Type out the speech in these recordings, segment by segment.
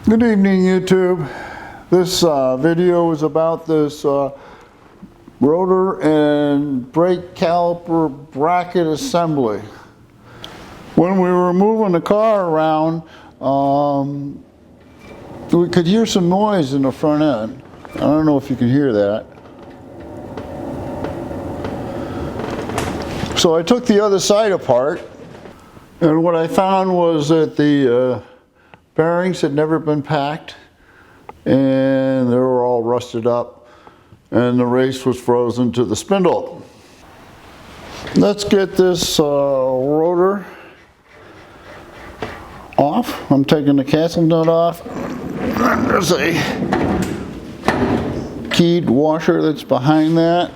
Good evening, YouTube. This video is about this rotor and brake caliper bracket assembly. When we were moving the car around, we could hear some noise in the front end. I don't know if you can hear that. So I took the other side apart, and what I found was that the bearings had never been packed, and they were all rusted up, and the race was frozen to the spindle. Let's get this rotor off. I'm taking the castle nut off. There's a keyed washer that's behind that,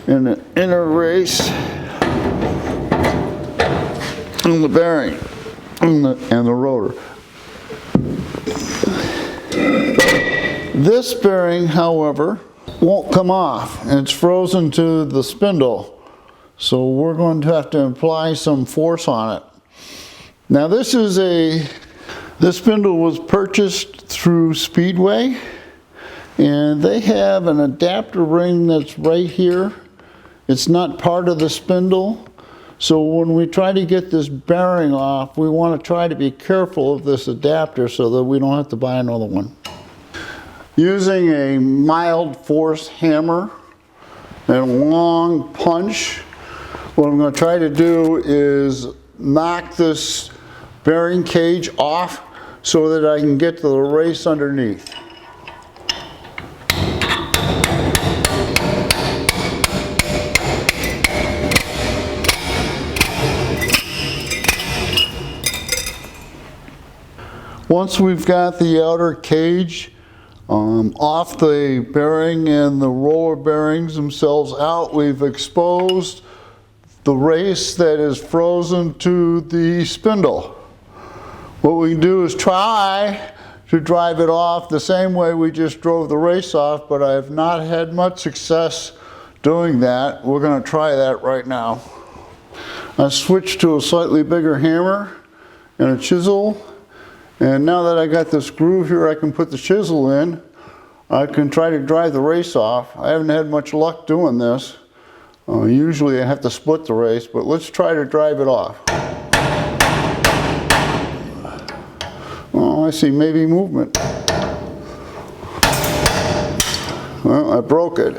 and the inner race, and the bearing, and the rotor. This bearing, however, won't come off, and it's frozen to the spindle, so we're going to have to apply some force on it. Now this spindle was purchased through Speedway, and they have an adapter ring that's right here. It's not part of the spindle, so when we try to get this bearing off, we want to try to be careful of this adapter so that we don't have to buy another one. Using a mild force hammer and a long punch, what I'm going to try to do is knock this bearing cage off so that I can get to the race underneath. Once we've got the outer cage off the bearing and the roller bearings themselves out, we've exposed the race that is frozen to the spindle. What we can do is try to drive it off the same way we just drove the race off, but I have not had much success doing that. We're going to try that right now. I switched to a slightly bigger hammer and a chisel. And now that I got this groove here, I can put the chisel in. I can try to drive the race off. I haven't had much luck doing this. Usually I have to split the race, but let's try to drive it off. Oh, I see maybe movement. Well, I broke it.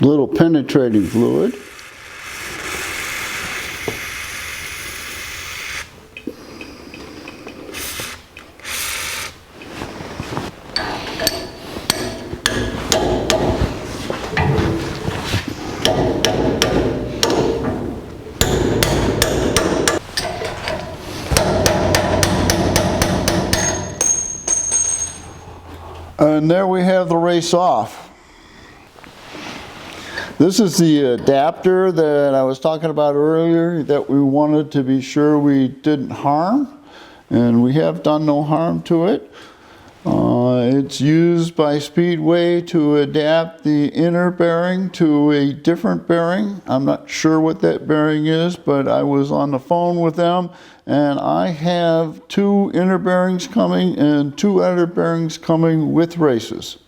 Little penetrating fluid. And there we have the race off. This is the adapter that I was talking about earlier that we wanted to be sure we didn't harm, and we have done no harm to it. It's used by Speedway to adapt the inner bearing to a different bearing. I'm not sure what that bearing is, but I was on the phone with them, and I have 2 inner bearings coming and 2 outer bearings coming with races.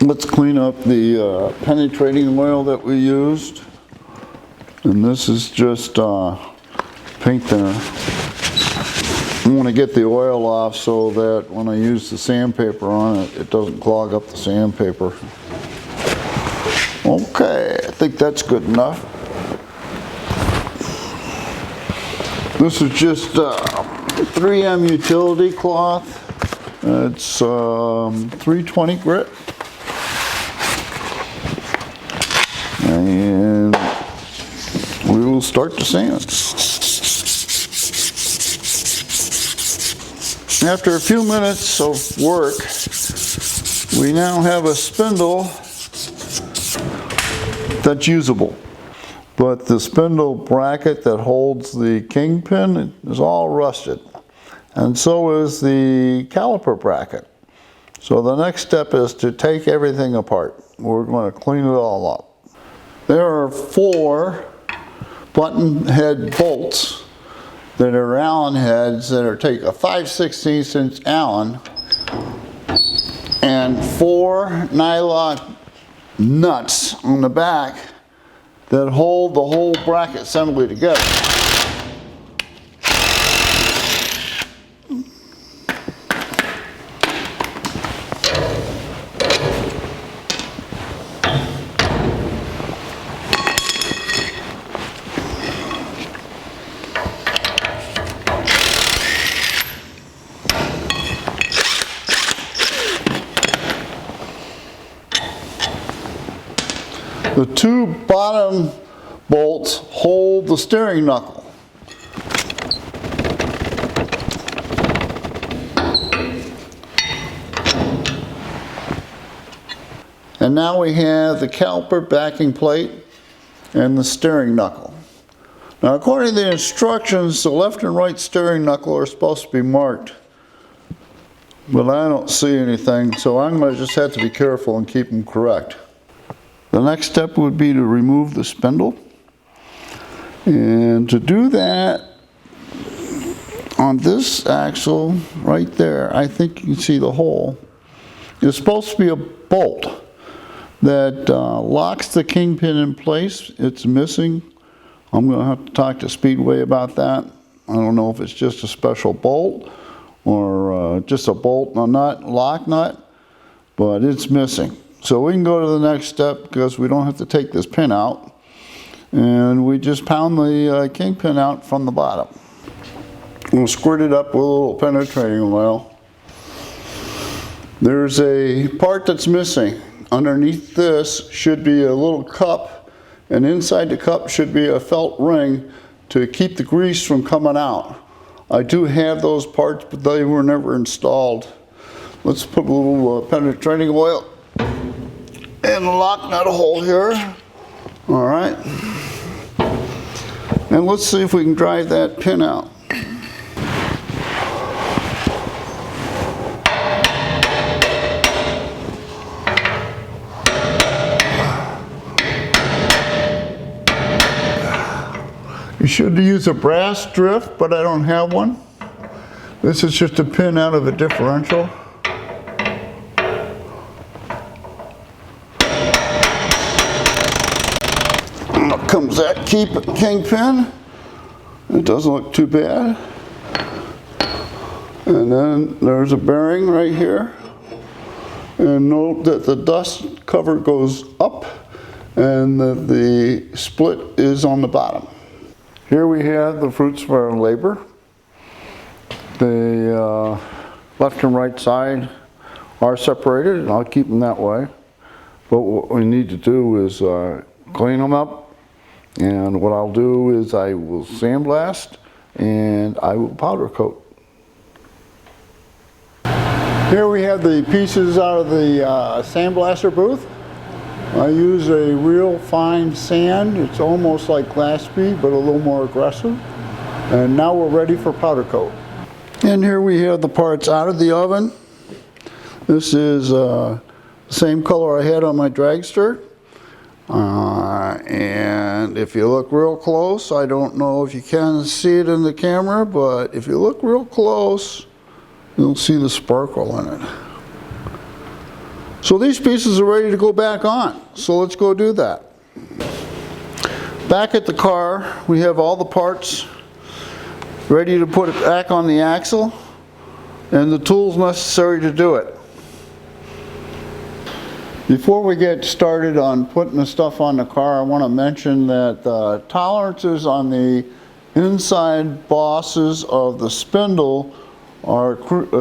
Let's clean up the penetrating oil that we used. And this is just paint thinner. I want to get the oil off so that when I use the sandpaper on it, it doesn't clog up the sandpaper. Okay, I think that's good enough. This is just 3M utility cloth. It's 320 grit. And we will start to sand. After a few minutes of work, we now have a spindle that's usable. But the spindle bracket that holds the kingpin is all rusted. And so is the caliper bracket. So the next step is to take everything apart. We're going to clean it all up. there are 4 button head bolts that are Allen heads that are take a 5/16 inch Allen and 4 nylon nuts on the back that hold the whole bracket assembly together. The 2 bottom bolts hold the steering knuckle. And now we have the caliper backing plate and the steering knuckle. Now, according to the instructions, the left and right steering knuckle are supposed to be marked, but I don't see anything, so I'm going to just have to be careful and keep them correct. The next step would be to remove the spindle. And to do that, on this axle right there, I think you can see the hole. There's supposed to be a bolt that locks the kingpin in place. It's missing. I'm going to have to talk to Speedway about that. I don't know if it's just a special bolt or just a bolt nut, lock nut, but it's missing. So we can go to the next step because we don't have to take this pin out. And we just pound the kingpin out from the bottom. We'll squirt it up with a little penetrating oil. There's a part that's missing. Underneath this should be a little cup, and inside the cup should be a felt ring to keep the grease from coming out. I do have those parts, but they were never installed. Let's put a little penetrating oil and lock nut hole here. All right. And let's see if we can drive that pin out. You should use a brass drift, but I don't have one. This is just a pin out of a differential. Up comes that kingpin. It doesn't look too bad. And then there's a bearing right here. And note that the dust cover goes up and the split is on the bottom. Here we have the fruits of our labor. The left and right side are separated, and I'll keep them that way. But what we need to do is clean them up. And what I'll do is I will sandblast and I will powder coat. Here we have the pieces out of the sandblaster booth. I use a real fine sand. It's almost like glass bead, but a little more aggressive. And now we're ready for powder coat. And here we have the parts out of the oven. This is the same color I had on my dragster. And if you look real close, I don't know if you can see it in the camera, but if you look real close, you'll see the sparkle in it. So these pieces are ready to go back on. So let's go do that. Back at the car, we have all the parts ready to put it back on the axle and the tools necessary to do it. Before we get started on putting the stuff on the car, I want to mention that the tolerances on the inside bosses of the spindle are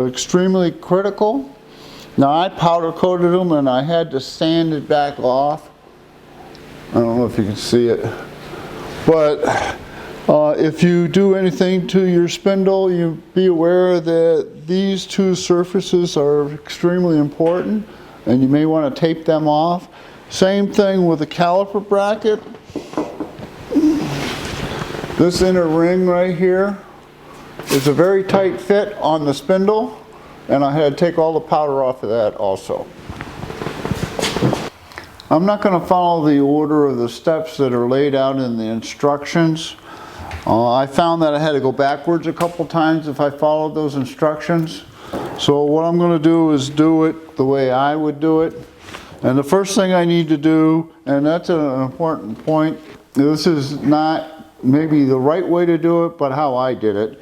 extremely critical. Now, I powder coated them and I had to sand it back off. I don't know if you can see it. But if you do anything to your spindle, you be aware that these two surfaces are extremely important and you may want to tape them off. Same thing with the caliper bracket. This inner ring right here is a very tight fit on the spindle, and I had to take all the powder off of that also. I'm not going to follow the order of the steps that are laid out in the instructions. I found that I had to go backwards a couple times if I followed those instructions. So what I'm going to do is do it the way I would do it. And the first thing I need to do, and that's an important point, this is not maybe the right way to do it, but how I did it.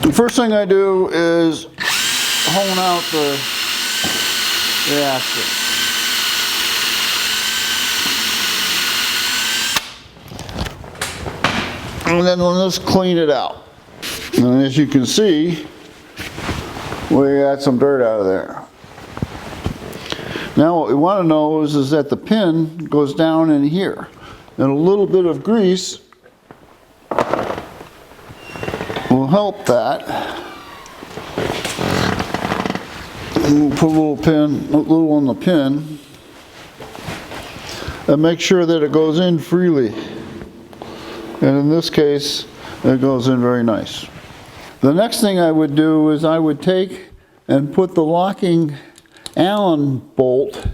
The first thing I do is hone out the axle. And then let's clean it out. And as you can see, we got some dirt out of there. Now what we want to know is that the pin goes down in here. And a little bit of grease will help that. And we'll put a little on the pin, and make sure that it goes in freely. And in this case, it goes in very nice. The next thing I would do is I would take and put the locking Allen bolt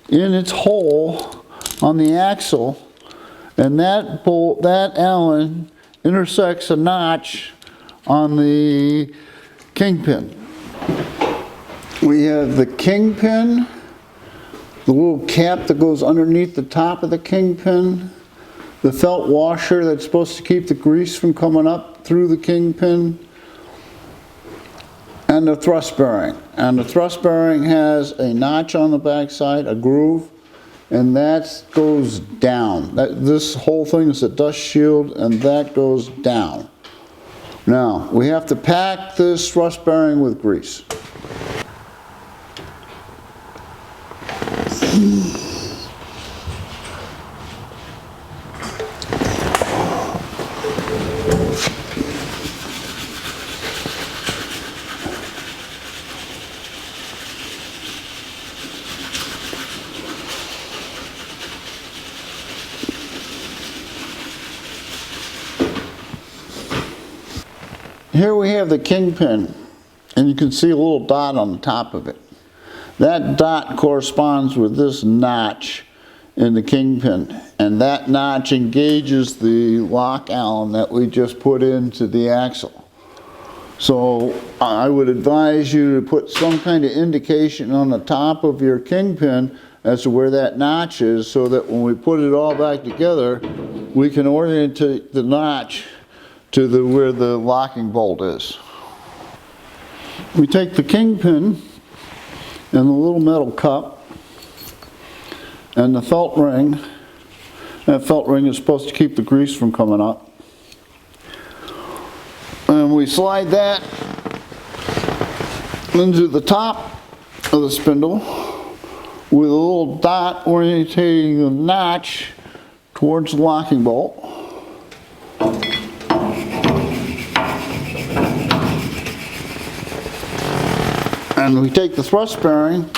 in its hole on the axle, and that bolt, that Allen, intersects a notch on the kingpin. We have the kingpin, the little cap that goes underneath the top of the kingpin, the felt washer that's supposed to keep the grease from coming up through the kingpin, and the thrust bearing. And the thrust bearing has a notch on the backside, a groove, and that goes down. This whole thing is a dust shield, and that goes down. Now, we have to pack this thrust bearing with grease. Here we have the kingpin, and you can see a little dot on the top of it. That dot corresponds with this notch in the kingpin, and that notch engages the lock Allen that we just put into the axle. So I would advise you to put some kind of indication on the top of your kingpin as to where that notch is, so that when we put it all back together, we can orientate the notch to where the locking bolt is. We take the kingpin and the little metal cup and the felt ring. That felt ring is supposed to keep the grease from coming up. And we slide that into the top of the spindle with a little dot orientating the notch towards the locking bolt. And we take the thrust bearing,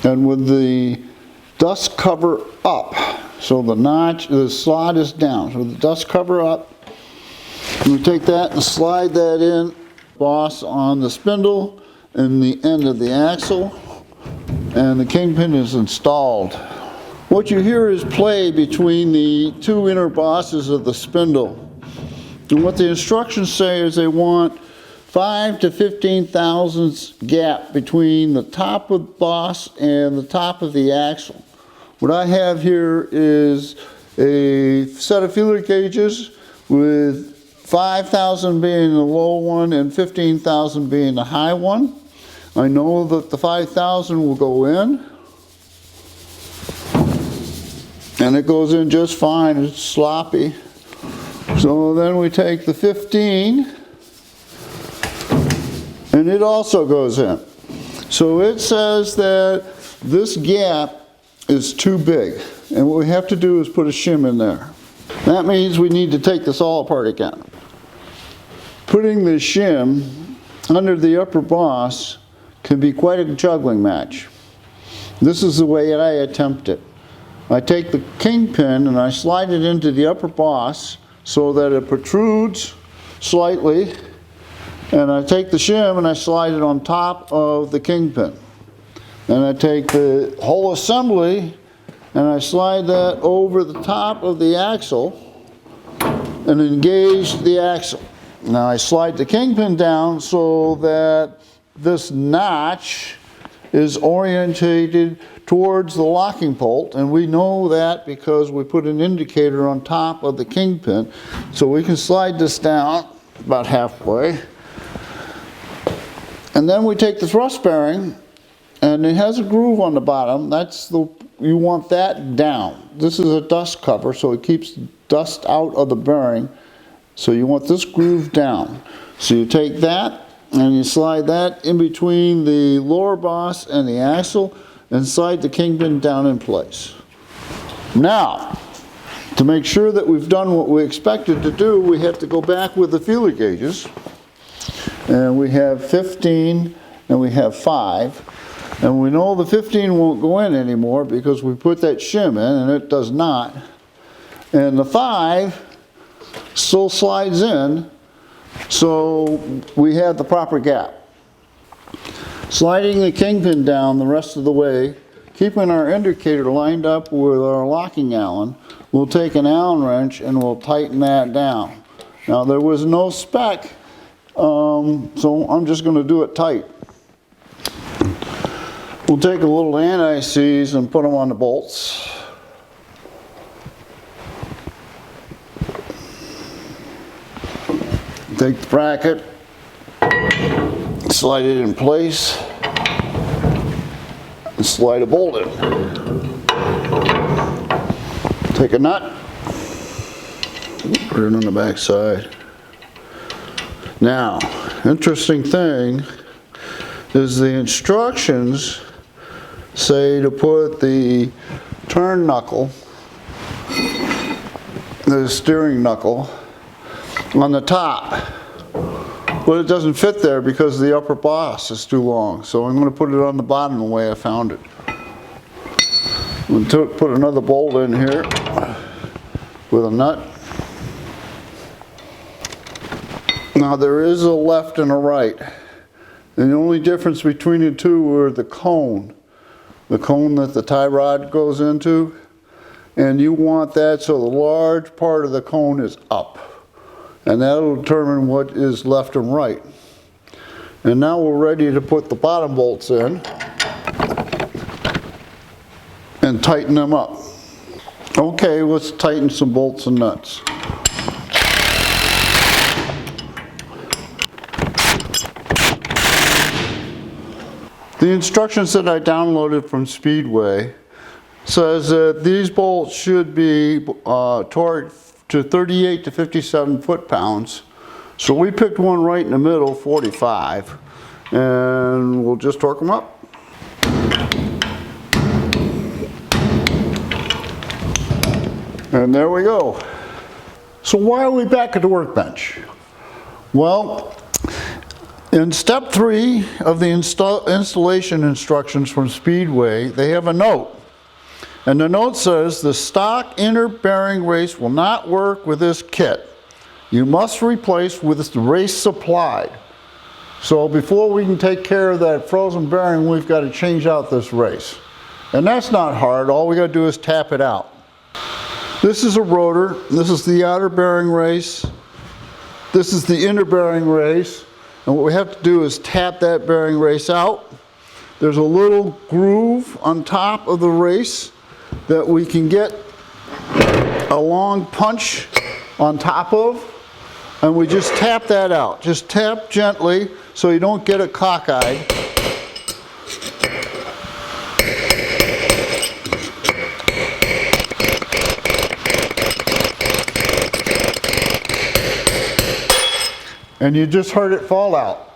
and with the dust cover up, so the slot is down, so the dust cover up, and we take that and slide that in, boss on the spindle and the end of the axle, and the kingpin is installed. What you hear is play between the two inner bosses of the spindle. And what the instructions say is they want 5 to 15 thousandths gap between the top of the boss and the top of the axle. What I have here is a set of feeler gauges with 5,000 being the low one and 15,000 being the high one. I know that the 5,000 will go in, and it goes in just fine. It's sloppy. So then we take the 15, and it also goes in. So it says that this gap is too big, and what we have to do is put a shim in there. That means we need to take this all apart again. Putting the shim under the upper boss can be quite a juggling match. This is the way I attempt it. I take the kingpin and I slide it into the upper boss so that it protrudes slightly, and I take the shim and I slide it on top of the kingpin. and I take the whole assembly and I slide that over the top of the axle and engage the axle. Now I slide the kingpin down so that this notch is orientated towards the locking bolt, and we know that because we put an indicator on top of the kingpin. So we can slide this down about halfway. And then we take the thrust bearing, and it has a groove on the bottom. You want that down. This is a dust cover, so it keeps dust out of the bearing. So you want this groove down. So you take that and you slide that in between the lower boss and the axle and slide the kingpin down in place. Now, to make sure that we've done what we expected to do, we have to go back with the feeler gauges. And we have 15 and we have 5. And we know the 15 won't go in anymore because we put that shim in and it does not. And the 5 still slides in, so we have the proper gap. Sliding the kingpin down the rest of the way, keeping our indicator lined up with our locking Allen, we'll take an Allen wrench and we'll tighten that down. Now there was no spec, so I'm just going to do it tight. We'll take a little anti-seize and put them on the bolts. Take the bracket, slide it in place, and slide a bolt in. Take a nut, put it on the back side. Now, interesting thing is the instructions say to put the turn knuckle, the steering knuckle, on the top, but it doesn't fit there because the upper boss is too long. So I'm going to put it on the bottom the way I found it. I'm going to put another bolt in here with a nut. Now there is a left and a right, and the only difference between the two are the cone that the tie rod goes into, and you want that so the large part of the cone is up. And that'll determine what is left and right. And now we're ready to put the bottom bolts in and tighten them up. Okay, let's tighten some bolts and nuts. The instructions that I downloaded from Speedway says that these bolts should be torqued to 38 to 57 foot-pounds. So we picked one right in the middle, 45, and we'll just torque them up. And there we go. So why are we back at the workbench? Well, in step 3 of the installation instructions from Speedway, they have a note. And the note says, the stock inner bearing race will not work with this kit. You must replace with the race supplied. So before we can take care of that frozen bearing, we've got to change out this race. And that's not hard, all we got to do is tap it out. This is a rotor, this is the outer bearing race, this is the inner bearing race, and what we have to do is tap that bearing race out. There's a little groove on top of the race that we can get a long punch on top of, and we just tap that out. Just tap gently so you don't get it cockeyed. And you just heard it fall out.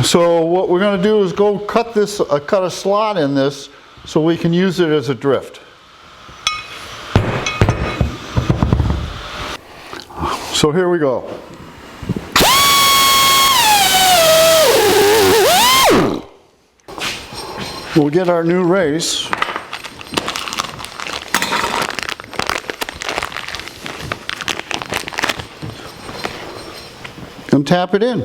So what we're going to do is go cut a slot in this so we can use it as a drift. So here we go. We'll get our new race. And tap it in.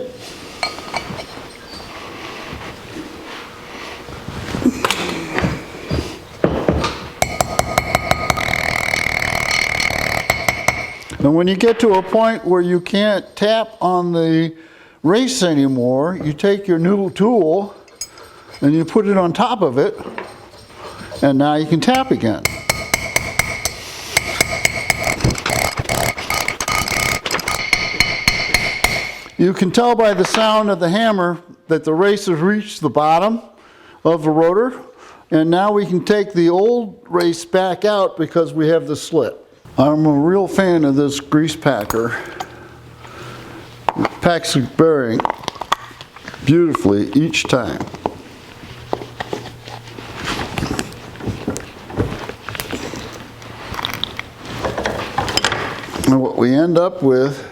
And when you get to a point where you can't tap on the race anymore, you take your new tool and you put it on top of it, and now you can tap again. You can tell by the sound of the hammer that the race has reached the bottom of the rotor, and now we can take the old race back out because we have the slit. I'm a real fan of this grease packer. It packs the bearing beautifully each time. And what we end up with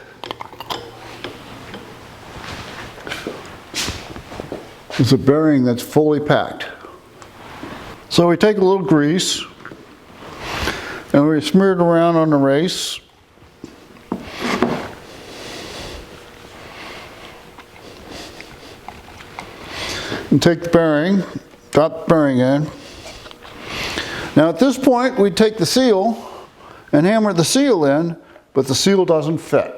is a bearing that's fully packed. So we take a little grease and we smear it around on the race. And take the bearing, drop the bearing in. Now at this point we take the seal and hammer the seal in, but the seal doesn't fit.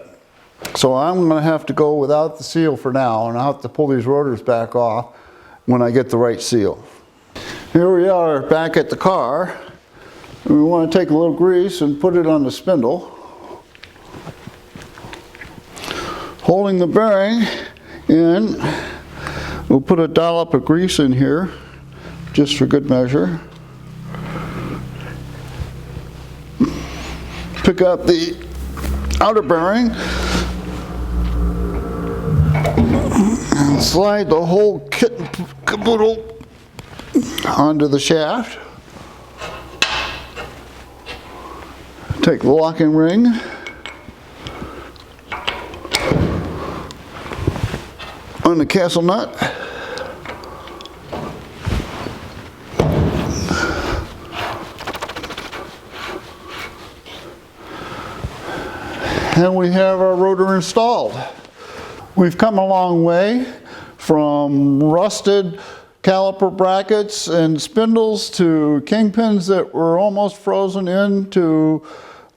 So I'm going to have to go without the seal for now, and I'll have to pull these rotors back off when I get the right seal. Here we are back at the car. And we want to take a little grease and put it on the spindle. Holding the bearing in, we'll put a dollop of grease in here, just for good measure. Pick up the outer bearing and slide the whole kit and caboodle onto the shaft. Take the locking ring, on the castle nut, and we have our rotor installed. We've come a long way from rusted caliper brackets and spindles to kingpins that were almost frozen in to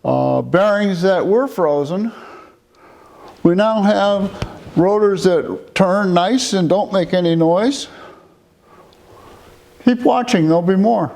bearings that were frozen. We now have rotors that turn nice and don't make any noise. Keep watching, there'll be more.